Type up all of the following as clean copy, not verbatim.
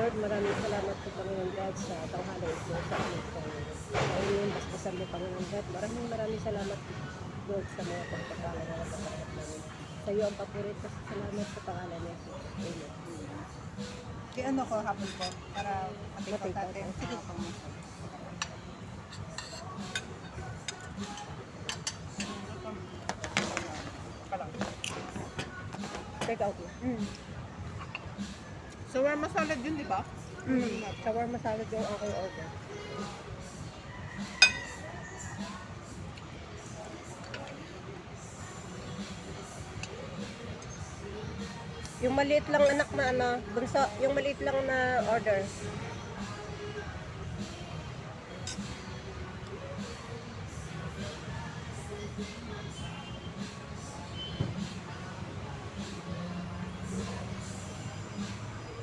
Lord, maraming salamat po Panginoon God sa tanghali ito sa aming Panginoon. Ngayon, basbasan mo Panginoon God. Maraming salamat Lord sa mga pagpapala na nagpapakat namin. Sa iyo ang paborito sa salamat sa pangalan ni Jesus. Amen. Di ano ko, hapon ko, para Matay matay natin. Sige. Take out mo. Shawarma salad yun, di ba? Shawarma salad yung aking order. Yung maliit lang anak na ano, bunso, yung maliit lang na order.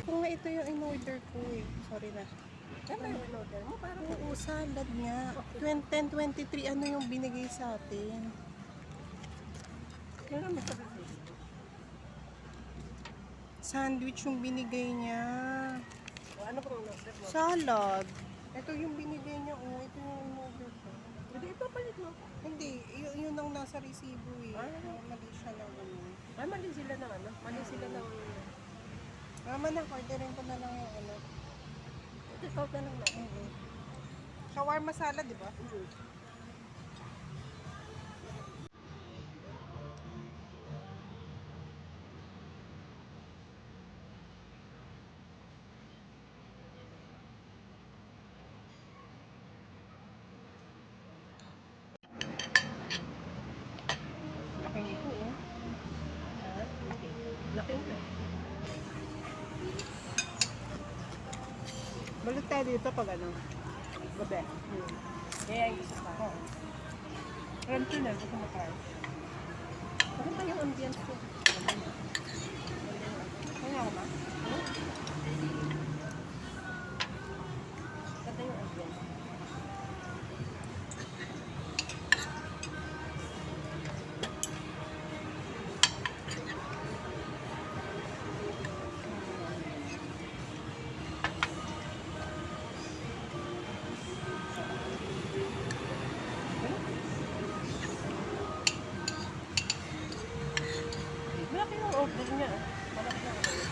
Kung nga ito yung in-order ko eh. Sorry na. Ano yung order mo? Parang Oo, salad nga. 10-23, ano yung binigay sa atin? kailan mo sabi? Sandwich yung binigay niya. Ano pang order mo? Salad. Ito yung binigay niya. Oh, ito yung in-order ko. Hindi, ipapalit mo. Hindi, yun ang nasa resibo eh. Mali siya lang. Ay, mali sila ng ano? Mali sila ng... Mama na, orderin ko na lang yung ano. Take out na lang natin. Shawarma salad, di ba? Laki nito eh. Laki na. Balik tayo dito pag ano. Gabi. Kaya yung isa pa. Oo. Crunchy na, gusto mo try. Maganda yung ambience ko. Kaya ako ba? Maganda yung ambience. Malaki yung order niya. Malaki yung order.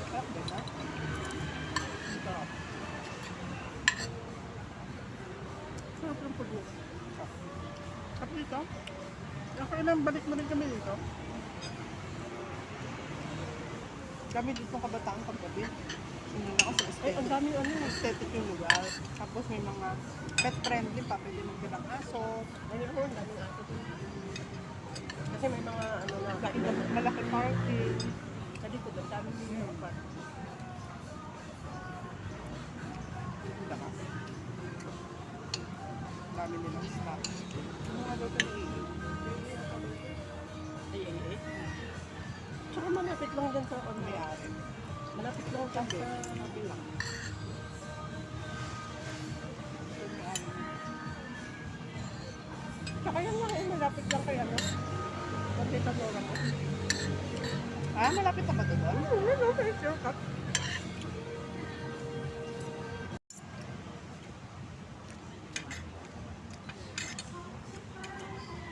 Sarap din ba? Sarap. Sarap yung pag-uwi. At dito? Nakailan balik mo rin kami dito? Kami dito kabataan paggabi. Sinunod ako sa Ay, aesthetic. ang dami ano. Aesthetic yung lugar. Tapos may mga pet friendly pa. Pwede magdalang aso. Ano ko, ang daming aso dun. Kasi may mga ano na. Malaki parking. Sa likod, ang dami yung park. Ganda ka. Dami nilang staff. Ano nga daw ito ni Ay. Tsaka malapit lang dyan sa ano. may-ari? Malapit lang dyan sa Kabilang. Tsaka yan lang eh, malapit lang kay ano. Kasi sa Nora mo. Ah, malapit na ba ito doon? Ano, may shortcut.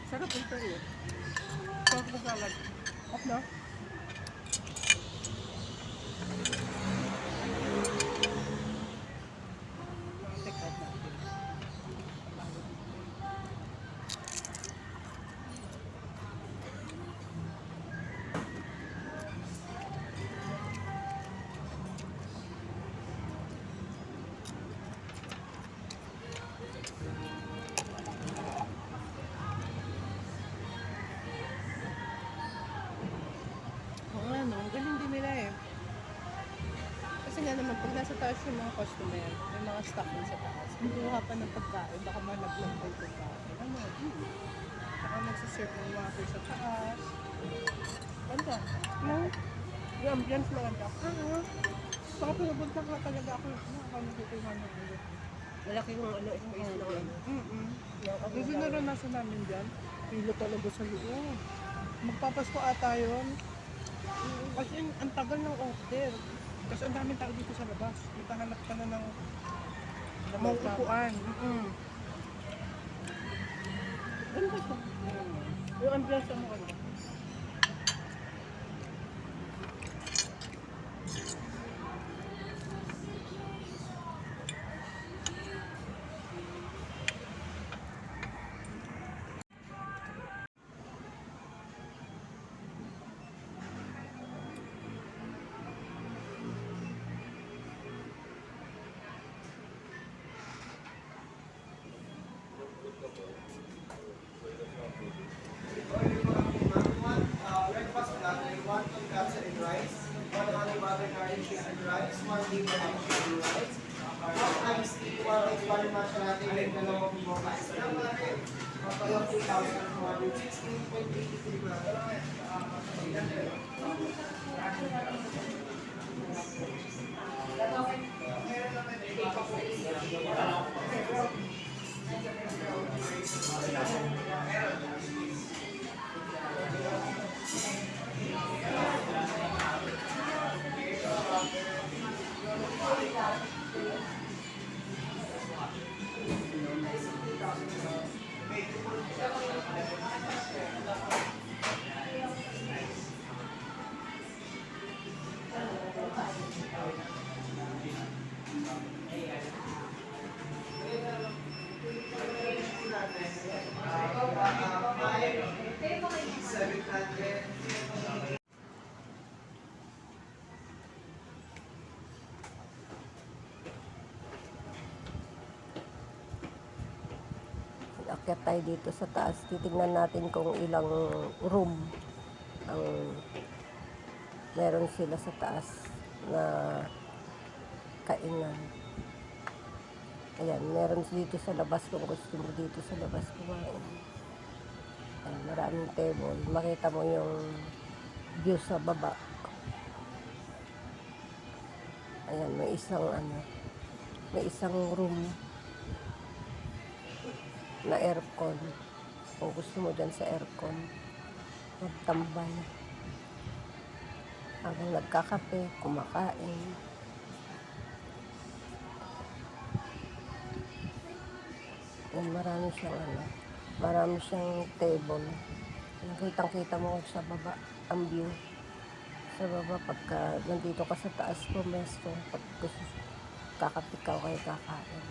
Sarap ito eh. Sarap na salad. Up na. Take out natin. Oo nga no, ang galing din nila eh. Kasi nga naman, pag nasa taas yung mga customer, may mga staff din sa taas. Kung kuha pa ng pagkain, baka malaglag pa yung pagkain. Ano? Saka nagsiserve ng water sa taas. Ganda. No? Yung ambience maganda. Saka pinupunta ka talaga ako. Ako nagkukuha ng ulo. Malaki yung ano, space na ano. Yung naranasan namin dyan, Pilo talaga sa loob. Magpapasko ata yun. Kasi ang tagal ng order. Kasi ang daming tao dito sa labas. Naghahanap ka na ng upuan. Ganda siya. Yung ambience mo ganda. Breakfast platter, one tonkatsu and rice, one honey butter garlic cheese and rice, one liver and cheese and rice, one iced tea, one egg butter matcha latte, and dalawang mocha ice cream. Total of 2,216.83 grams. Akyat tayo dito sa taas. Titignan natin kung ilang room ang meron sila sa taas na kainan. Ayan, meron dito sa labas kung gusto mo dito sa labas kumain. Ayan, maraming table. Makita mo yung view sa baba. Ayan, may isang room na aircon. Kung gusto mo dyan sa aircon, magtambay. Habang nagkakape, kumakain. Yan, marami siyang table. Kitang-kita mo sa baba, ang view. Sa baba, pagka nandito ka sa taas, pumesto, pag gusto kakape ka o kayo kakain.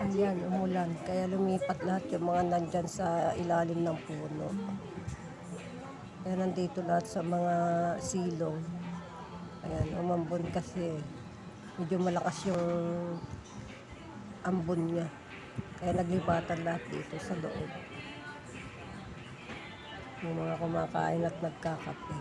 Ayan, umulan. Kaya lumipat lahat yung mga nandyan sa ilalim ng puno. Kaya nandito lahat sa mga silong. Ayan, umambon kasi. Medyo malakas yung ambon niya. Kaya naglibatan lahat dito sa loob. Yung mga kumakain at nagkakape.